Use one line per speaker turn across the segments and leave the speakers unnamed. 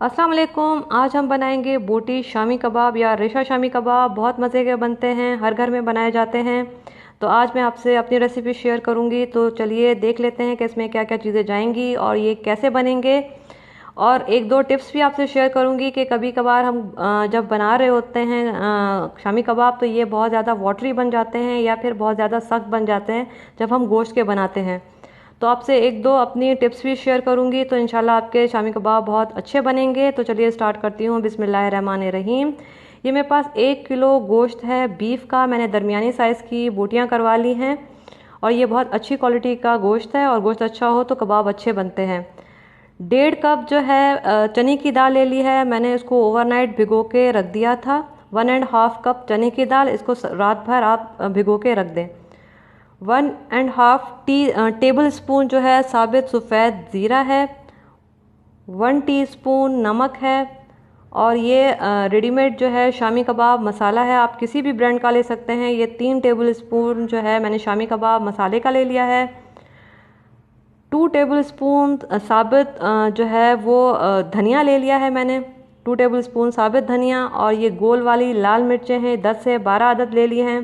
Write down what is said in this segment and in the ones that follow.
अस्सलाम वालेकुम। आज हम बनाएंगे बोटी शामी कबाब या रेशा शामी कबाब। बहुत मज़े के बनते हैं, हर घर में बनाए जाते हैं। तो आज मैं आपसे अपनी रेसिपी शेयर करूंगी। तो चलिए देख लेते हैं कि इसमें क्या क्या चीज़ें जाएंगी और ये कैसे बनेंगे। और एक दो टिप्स भी आपसे शेयर करूंगी कि कभी कभार हम जब बना रहे होते हैं शामी कबाब, तो ये बहुत ज़्यादा वाटरी बन जाते हैं या फिर बहुत ज़्यादा सख्त बन जाते हैं जब हम गोश्त के बनाते हैं। तो आपसे एक दो अपनी टिप्स भी शेयर करूंगी, तो इंशाल्लाह आपके शामी कबाब बहुत अच्छे बनेंगे। तो चलिए स्टार्ट करती हूँ। बिस्मिल्लाहिर्रहमानिर्रहीम। ये मेरे पास 1 किलो गोश्त है बीफ का। मैंने दरमियानी साइज़ की बोटियाँ करवा ली हैं और ये बहुत अच्छी क्वालिटी का गोश्त है, और गोश्त अच्छा हो तो कबाब अच्छे बनते हैं। 1.5 कप जो है चने की दाल ले ली है मैंने। इसको ओवरनाइट भिगो के रख दिया था। 1.5 कप चने की दाल, इसको रात भर आप भिगो के रख दें। 1.5 टेबल स्पून जो है साबित सफ़ेद ज़ीरा है। 1 टीस्पून नमक है। और ये रेडीमेड जो है शामी कबाब मसाला है, आप किसी भी ब्रांड का ले सकते हैं। ये 3 टेबल स्पून जो है मैंने शामी कबाब मसाले का ले लिया है। 2 टेबल स्पून साबित जो है वो धनिया ले लिया है मैंने। 2 टेबल स्पून साबित धनिया। और ये गोल वाली लाल मिर्चें हैं, 10 से 12 अदद ले लिए हैं।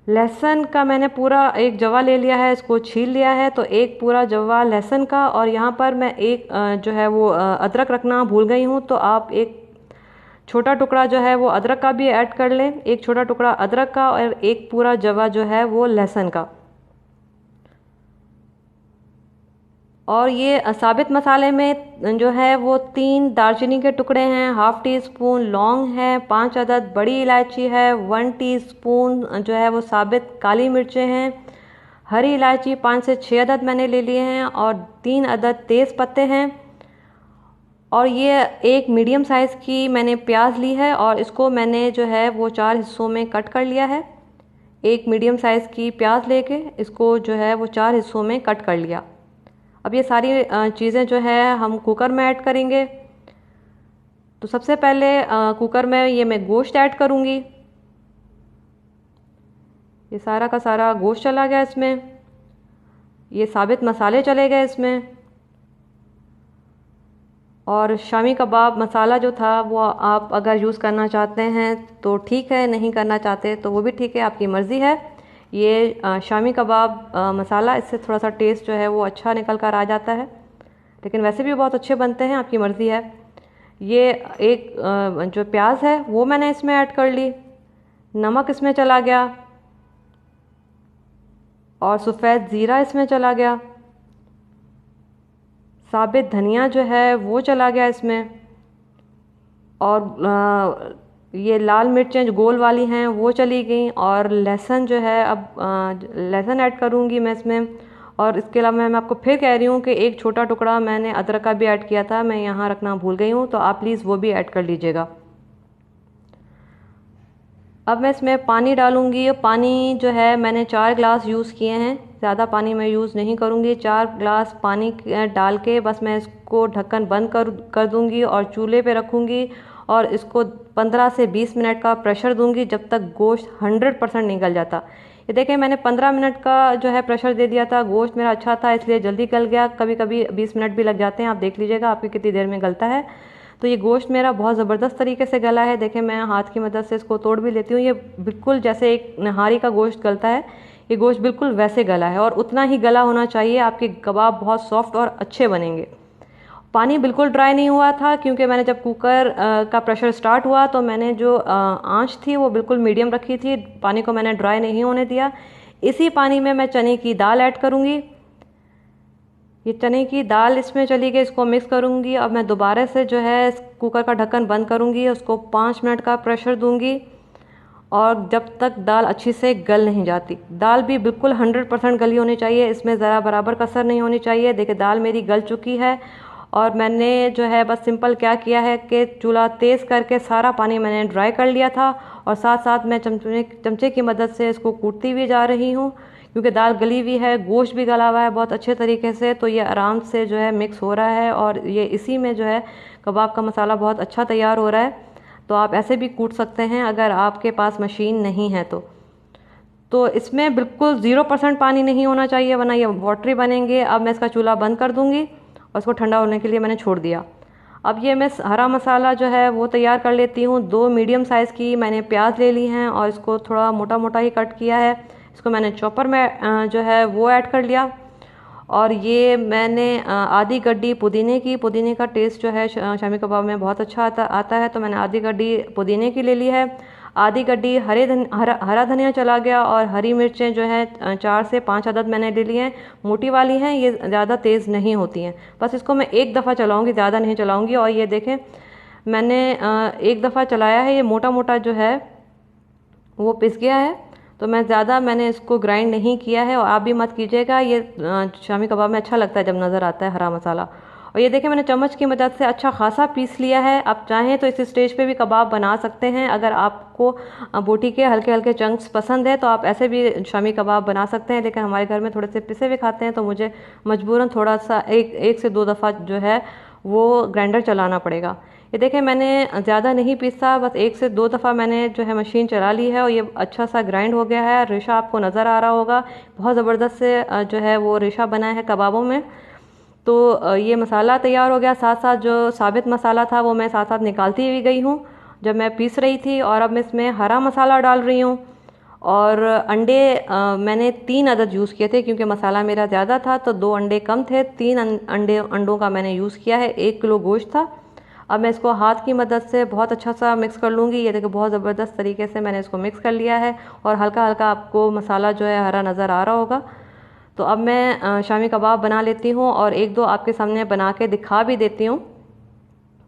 लहसुन का मैंने पूरा एक जवा ले लिया है, इसको छील लिया है। तो एक पूरा जवा लहसुन का। और यहाँ पर मैं एक जो है वो अदरक रखना भूल गई हूँ, तो आप एक छोटा टुकड़ा जो है वो अदरक का भी ऐड कर लें। एक छोटा टुकड़ा अदरक का और एक पूरा जवा जो है वो लहसुन का। और ये साबित मसाले में जो है वो 3 दालचीनी के टुकड़े हैं, 1/2 टीस्पून लौंग है, 5 अदद बड़ी इलायची है, 1 टीस्पून जो है वो साबित काली मिर्चें हैं, हरी इलायची 5 से 6 अदद मैंने ले लिए हैं, और 3 अदद तेज़ पत्ते हैं। और ये एक मीडियम साइज़ की मैंने प्याज ली है और इसको मैंने जो है वो 4 हिस्सों में कट कर लिया है। एक मीडियम साइज़ की प्याज लेके इसको जो है वो 4 हिस्सों में कट कर लिया। अब ये सारी चीज़ें जो है हम कुकर में ऐड करेंगे। तो सबसे पहले कुकर में ये मैं गोश्त ऐड करूँगी। ये सारा का सारा गोश्त चला गया इसमें। ये साबित मसाले चले गए इसमें। और शामी कबाब मसाला जो था वो आप अगर यूज़ करना चाहते हैं तो ठीक है, नहीं करना चाहते तो वो भी ठीक है, आपकी मर्ज़ी है। ये शामी कबाब मसाला, इससे थोड़ा सा टेस्ट जो है वो अच्छा निकल कर आ जाता है, लेकिन वैसे भी बहुत अच्छे बनते हैं, आपकी मर्ज़ी है। ये एक जो प्याज है वो मैंने इसमें ऐड कर ली। नमक इसमें चला गया और सफ़ेद ज़ीरा इसमें चला गया। साबित धनिया जो है वो चला गया इसमें। और ये लाल मिर्चें जो गोल वाली हैं वो चली गई। और लहसुन जो है, अब लहसुन ऐड करूँगी मैं इसमें। और इसके अलावा मैं आपको फिर कह रही हूँ कि एक छोटा टुकड़ा मैंने अदरक का भी ऐड किया था, मैं यहाँ रखना भूल गई हूँ, तो आप प्लीज़ वो भी ऐड कर लीजिएगा। अब मैं इसमें पानी डालूँगी। पानी जो है मैंने 4 गिलास यूज़ किए हैं, ज़्यादा पानी मैं यूज़ नहीं करूँगी। 4 गिलास पानी डाल के बस मैं इसको ढक्कन बंद कर दूँगी और चूल्हे पे रखूँगी। और इसको 15 से 20 मिनट का प्रेशर दूंगी, जब तक गोश्त 100% नहीं गल जाता। ये देखें, मैंने 15 मिनट का जो है प्रेशर दे दिया था। गोश्त मेरा अच्छा था इसलिए जल्दी गल गया। कभी कभी 20 मिनट भी लग जाते हैं, आप देख लीजिएगा आपकी कितनी देर में गलता है। तो ये गोश्त मेरा बहुत ज़बरदस्त तरीके से गला है। देखें, मैं हाथ की मदद से इसको तोड़ भी लेती हूँ। ये बिल्कुल जैसे एक नहारी का गोश्त गलता है, ये गोश्त बिल्कुल वैसे गला है, और उतना ही गला होना चाहिए। आपके कबाब बहुत सॉफ्ट और अच्छे बनेंगे। पानी बिल्कुल ड्राई नहीं हुआ था, क्योंकि मैंने जब कुकर का प्रेशर स्टार्ट हुआ तो मैंने जो आंच थी वो बिल्कुल मीडियम रखी थी। पानी को मैंने ड्राई नहीं होने दिया। इसी पानी में मैं चने की दाल ऐड करूँगी। ये चने की दाल इसमें चली गई, इसको मिक्स करूँगी। अब मैं दोबारा से जो है कुकर का ढक्कन बंद करूँगी, उसको 5 मिनट का प्रेशर दूँगी, और जब तक दाल अच्छी से गल नहीं जाती। दाल भी बिल्कुल 100% गली होनी चाहिए, इसमें ज़रा बराबर कसर नहीं होनी चाहिए। देखिए, दाल मेरी गल चुकी है। और मैंने जो है बस सिंपल क्या किया है कि चूल्हा तेज़ करके सारा पानी मैंने ड्राई कर लिया था, और साथ साथ मैं चमचे की मदद से इसको कूटती भी जा रही हूँ, क्योंकि दाल गली हुई है, गोश्त भी गला हुआ है बहुत अच्छे तरीके से। तो ये आराम से जो है मिक्स हो रहा है, और ये इसी में जो है कबाब का मसाला बहुत अच्छा तैयार हो रहा है। तो आप ऐसे भी कूट सकते हैं अगर आपके पास मशीन नहीं है तो इसमें बिल्कुल 0% पानी नहीं होना चाहिए, वरना ये वाटरी बनेंगे। अब मैं इसका चूल्हा बंद कर दूंगी और इसको ठंडा होने के लिए मैंने छोड़ दिया। अब ये मैं हरा मसाला जो है वो तैयार कर लेती हूँ। 2 मीडियम साइज़ की मैंने प्याज ले ली हैं और इसको थोड़ा मोटा मोटा ही कट किया है। इसको मैंने चॉपर में जो है वो ऐड कर लिया। और ये मैंने आधी गड्डी पुदीने का टेस्ट जो है शामी कबाब में बहुत अच्छा आता है, तो मैंने आधी गड्डी पुदीने की ले ली है। आधी गड्डी हरा धनिया चला गया, और हरी मिर्चें जो है 4 से 5 अदद मैंने ले ली हैं। मोटी वाली हैं, ये ज़्यादा तेज़ नहीं होती हैं। बस इसको मैं एक दफ़ा चलाऊँगी, ज़्यादा नहीं चलाऊँगी। और ये देखें मैंने एक दफ़ा चलाया है, ये मोटा मोटा जो है वो पिस गया है। तो मैंने इसको ग्राइंड नहीं किया है, और आप भी मत कीजिएगा। ये शामी कबाब में अच्छा लगता है जब नज़र आता है हरा मसाला। और ये देखिए मैंने चम्मच की मदद से अच्छा खासा पीस लिया है। आप चाहें तो इस स्टेज पे भी कबाब बना सकते हैं। अगर आपको बोटी के हल्के हल्के चंक्स पसंद है तो आप ऐसे भी शामी कबाब बना सकते हैं, लेकिन हमारे घर में थोड़े से पिसे हुए खाते हैं, तो मुझे मजबूरन थोड़ा सा एक से 2 दफ़ा जो है वो ग्राइंडर चलाना पड़ेगा। ये देखें मैंने ज़्यादा नहीं पीसा, बस 1 से 2 दफ़ा मैंने जो है मशीन चला ली है, और ये अच्छा सा ग्राइंड हो गया है। रेशा आपको नज़र आ रहा होगा, बहुत ज़बरदस्त से जो है वो रेशा बना है कबाबों में। तो ये मसाला तैयार हो गया। साथ साथ जो साबित मसाला था वो मैं साथ साथ निकालती हुई गई हूँ जब मैं पीस रही थी। और अब मैं इसमें हरा मसाला डाल रही हूँ। और अंडे मैंने 3 अदद यूज़ किए थे, क्योंकि मसाला मेरा ज़्यादा था तो 2 अंडे कम थे। 3 अंडों का मैंने यूज़ किया है। 1 किलो गोश्त था। अब मैं इसको हाथ की मदद से बहुत अच्छा सा मिक्स कर लूँगी। ये देखो बहुत ज़बरदस्त तरीके से मैंने इसको मिक्स कर लिया है, और हल्का हल्का आपको मसाला जो है हरा नज़र आ रहा होगा। तो अब मैं शामी कबाब बना लेती हूँ, और 1-2 आपके सामने बना के दिखा भी देती हूँ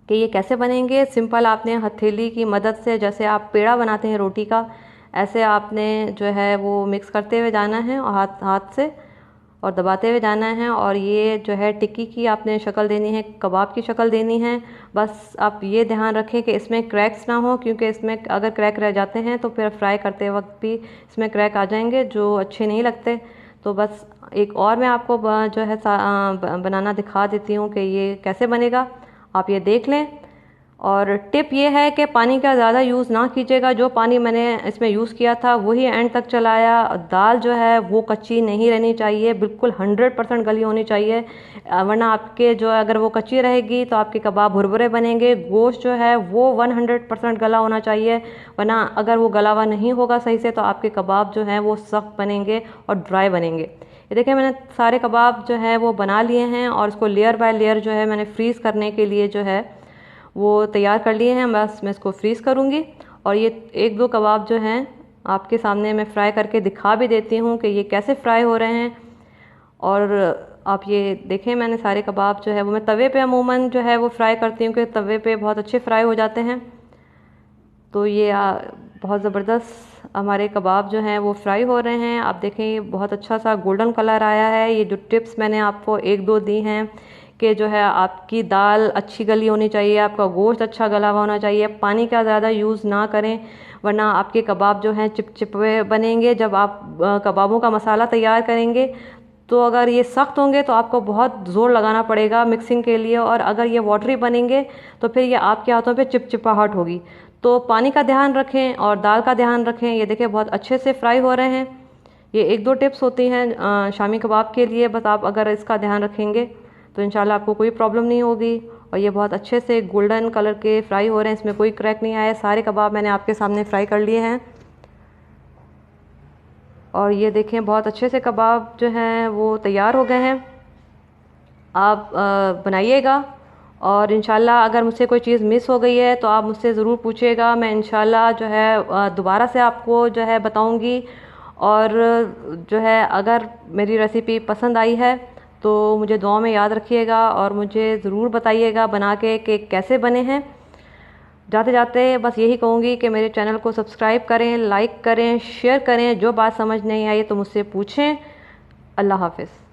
कि ये कैसे बनेंगे। सिंपल आपने हथेली की मदद से, जैसे आप पेड़ा बनाते हैं रोटी का, ऐसे आपने जो है वो मिक्स करते हुए जाना है, और हाथ से और दबाते हुए जाना है। और ये जो है टिक्की की आपने शक्ल देनी है, कबाब की शक्ल देनी है। बस आप ये ध्यान रखें कि इसमें क्रैक्स ना हो, क्योंकि इसमें अगर क्रैक रह जाते हैं तो फिर फ्राई करते वक्त भी इसमें क्रैक आ जाएंगे, जो अच्छे नहीं लगते। तो बस एक और मैं आपको जो है बनाना दिखा देती हूँ कि ये कैसे बनेगा, आप ये देख लें। और टिप ये है कि पानी का ज़्यादा यूज़ ना कीजिएगा। जो पानी मैंने इसमें यूज़ किया था वही एंड तक चलाया। दाल जो है वो कच्ची नहीं रहनी चाहिए, बिल्कुल 100% गली होनी चाहिए, वरना आपके जो अगर वो कच्ची रहेगी तो आपके कबाब भुरभुरे बनेंगे। गोश्त जो है वो 100% गला होना चाहिए, वरना अगर वो गला हुआ नहीं होगा सही से तो आपके कबाब जो हैं वो सख्त बनेंगे और ड्राई बनेंगे। ये देखिए मैंने सारे कबाब जो है वो बना लिए हैं, और इसको लेयर बाय लेयर जो है मैंने फ्रीज़ करने के लिए जो है वो तैयार कर लिए हैं। बस मैं इसको फ्रीज़ करूँगी, और ये 1-2 कबाब जो हैं आपके सामने मैं फ्राई करके दिखा भी देती हूँ कि ये कैसे फ्राई हो रहे हैं। और आप ये देखें मैंने सारे कबाब जो है वो मैं तवे पे अमूमन जो है वो फ्राई करती हूँ, क्योंकि तवे पे बहुत अच्छे फ्राई हो जाते हैं। तो ये बहुत ज़बरदस्त हमारे कबाब जो हैं वो फ्राई हो रहे हैं। आप देखें ये बहुत अच्छा सा गोल्डन कलर आया है। ये जो टिप्स मैंने आपको 1-2 दी हैं कि जो है आपकी दाल अच्छी गली होनी चाहिए, आपका गोश्त अच्छा गला हुआ होना चाहिए, पानी का ज़्यादा यूज़ ना करें, वरना आपके कबाब जो हैं चिपचिपे बनेंगे। जब आप कबाबों का मसाला तैयार करेंगे तो अगर ये सख्त होंगे तो आपको बहुत ज़ोर लगाना पड़ेगा मिक्सिंग के लिए, और अगर ये वाटरी बनेंगे तो फिर ये आपके हाथों पे चिपचिपाहट होगी। तो पानी का ध्यान रखें और दाल का ध्यान रखें। ये देखिए बहुत अच्छे से फ्राई हो रहे हैं। ये 1-2 टिप्स होती हैं शामी कबाब के लिए, बस आप अगर इसका ध्यान रखेंगे तो इंशाल्लाह आपको कोई प्रॉब्लम नहीं होगी। और ये बहुत अच्छे से गोल्डन कलर के फ्राई हो रहे हैं, इसमें कोई क्रैक नहीं आया। सारे कबाब मैंने आपके सामने फ्राई कर लिए हैं, और ये देखें बहुत अच्छे से कबाब जो हैं वो तैयार हो गए हैं। आप बनाइएगा, और इंशाल्लाह अगर मुझसे कोई चीज़ मिस हो गई है तो आप मुझसे ज़रूर पूछिएगा। मैं इंशाल्लाह जो है दोबारा से आपको जो है बताऊंगी। और जो है अगर मेरी रेसिपी पसंद आई है तो मुझे दुआ में याद रखिएगा, और मुझे ज़रूर बताइएगा बना के कि कैसे बने हैं। जाते जाते बस यही कहूँगी कि मेरे चैनल को सब्सक्राइब करें, लाइक करें, शेयर करें। जो बात समझ नहीं आई तो मुझसे पूछें। अल्लाह हाफ़िज़।